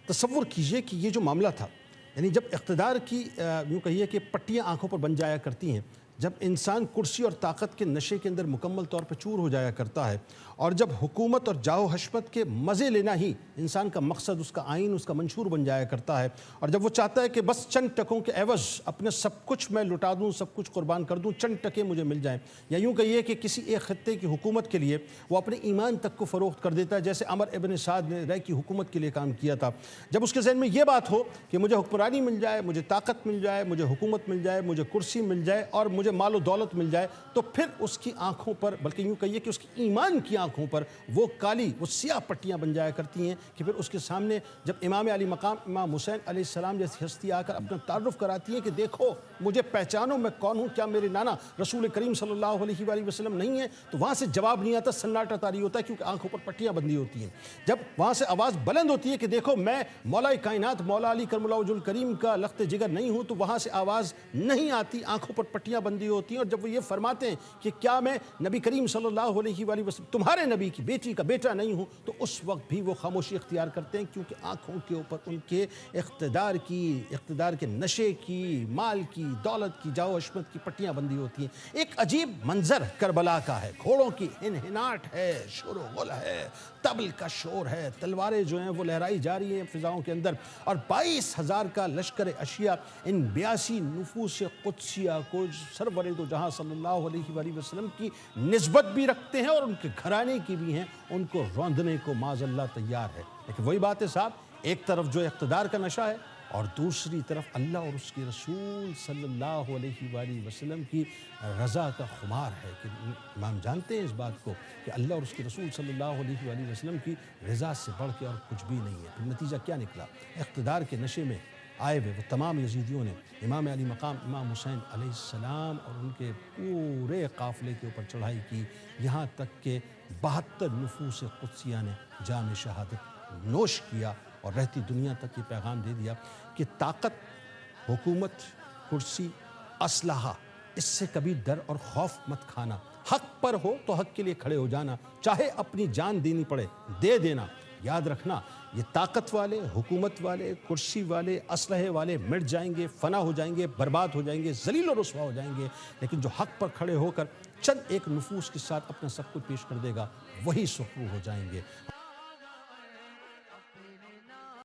تصور کیجئے کہ یہ جو معاملہ تھا، یعنی جب اقتدار کی یوں کہیے کہ پٹیاں آنکھوں پر بن جایا کرتی ہیں، جب انسان کرسی اور طاقت کے نشے کے اندر مکمل طور پر چور ہو جایا کرتا ہے، اور جب حکومت اور جاہ و حشمت کے مزے لینا ہی انسان کا مقصد، اس کا آئین، اس کا منشور بن جایا کرتا ہے، اور جب وہ چاہتا ہے کہ بس چند ٹکوں کے عوض اپنے سب کچھ میں لٹا دوں، سب کچھ قربان کر دوں، چند ٹکے مجھے مل جائیں، یا یوں کہیے کہ کسی ایک خطے کی حکومت کے لیے وہ اپنے ایمان تک کو فروخت کر دیتا ہے، جیسے عمر ابن سعد نے رے کی حکومت کے لیے کام کیا تھا۔ جب اس کے ذہن میں یہ بات ہو کہ مجھے حکمرانی مل جائے، مجھے طاقت مل جائے، مجھے حکومت مل جائے، مجھے کرسی مل جائے اور مجھے مال و دولت مل جائے، تو پھر اس کی آنکھوں پر، بلکہ یوں کہیے کہ اس کی ایمان کی آنکھوں پر وہ کالی، وہ سیاہ پٹیاں بن جایا کرتی ہیں کہ پھر اس کے سامنے جب امام علی مقام امام حسین علیہ السلام جیسی ہستی آ کر اپنا تعارف کراتی ہے کہ دیکھو مجھے پہچانو، میں کون ہوں، کیا میرے نانا رسول کریم صلی اللہ علیہ وآلہ وسلم نہیں ہیں، تو وہاں سے جواب نہیں آتا، سناٹا طاری ہوتا ہے، کیونکہ آنکھوں پر پٹیاں بندھی ہوتی ہیں۔ جب وہاں سے آواز بلند ہوتی ہے کہ دیکھو میں مولا کائنات مولا علی کرم اللہ وجہ الکریم کا لخت جگر نہیں ہوں، تو وہاں سے آواز نہیں آتی، آنکھوں پر پٹیاں بندھی ہوتی ہیں۔ اور جب وہ یہ فرماتے ہیں کہ کیا میں نبی کریم صلی اللہ علیہ وآلہ وسلم تمہارے نبی کی بیٹی کا بیٹا نہیں ہوں، تو اس وقت بھی وہ خاموشی اختیار کرتے ہیں، کیونکہ آنکھوں کے اوپر ان کے اقتدار کے نشے کی، مال کی، دولت کی، جاہ و حشمت کی پٹیاں بندھی ہوتی ہیں۔ ایک عجیب منظر کربلا کا ہے، گھوڑوں کی ہنہناٹ ہے، شور و غل ہے، طبل کا شور ہے، تلواریں جو ہیں وہ لہرائی جا رہی ہیں فضاؤں کے اندر، اور 22,000 کا لشکر اشیاء ان 82 نفوس قدسیہ کو سرور دو جہاں صلی اللہ علیہ وآلہ وسلم کی نسبت بھی رکھتے ہیں اور ان کے گھرانے کی بھی ہیں، ان کو روندنے کو معاذ اللہ تیار ہے۔ لیکن وہی بات ہے صاحب، ایک طرف جو اقتدار کا نشہ ہے اور دوسری طرف اللہ اور اس کے رسول صلی اللہ علیہ وآلہ وسلم کی رضا کا خمار ہے، کہ امام جانتے ہیں اس بات کو کہ اللہ اور اس کے رسول صلی اللہ علیہ وآلہ وسلم کی رضا سے بڑھ کے اور کچھ بھی نہیں ہے۔ پھر نتیجہ کیا نکلا؟ اقتدار کے نشے میں آئے ہوئے وہ تمام یزیدیوں نے امام علی مقام امام حسین علیہ السلام اور ان کے پورے قافلے کے اوپر چڑھائی کی، یہاں تک کہ 72 نفوس قدسیہ نے جام شہادت نوش کیا اور رہتی دنیا تک یہ پیغام دے دیا کہ طاقت، حکومت، کرسی، اسلحہ، اس سے کبھی ڈر اور خوف مت کھانا، حق پر ہو تو حق کے لیے کھڑے ہو جانا، چاہے اپنی جان دینی پڑے دے دینا۔ یاد رکھنا یہ طاقت والے، حکومت والے، کرسی والے، اسلحے والے مٹ جائیں گے، فنا ہو جائیں گے، برباد ہو جائیں گے، ذلیل و رسوا ہو جائیں گے، لیکن جو حق پر کھڑے ہو کر چند ایک نفوس کے ساتھ اپنا سب کچھ پیش کر دے گا، وہی سرخرو ہو جائیں گے۔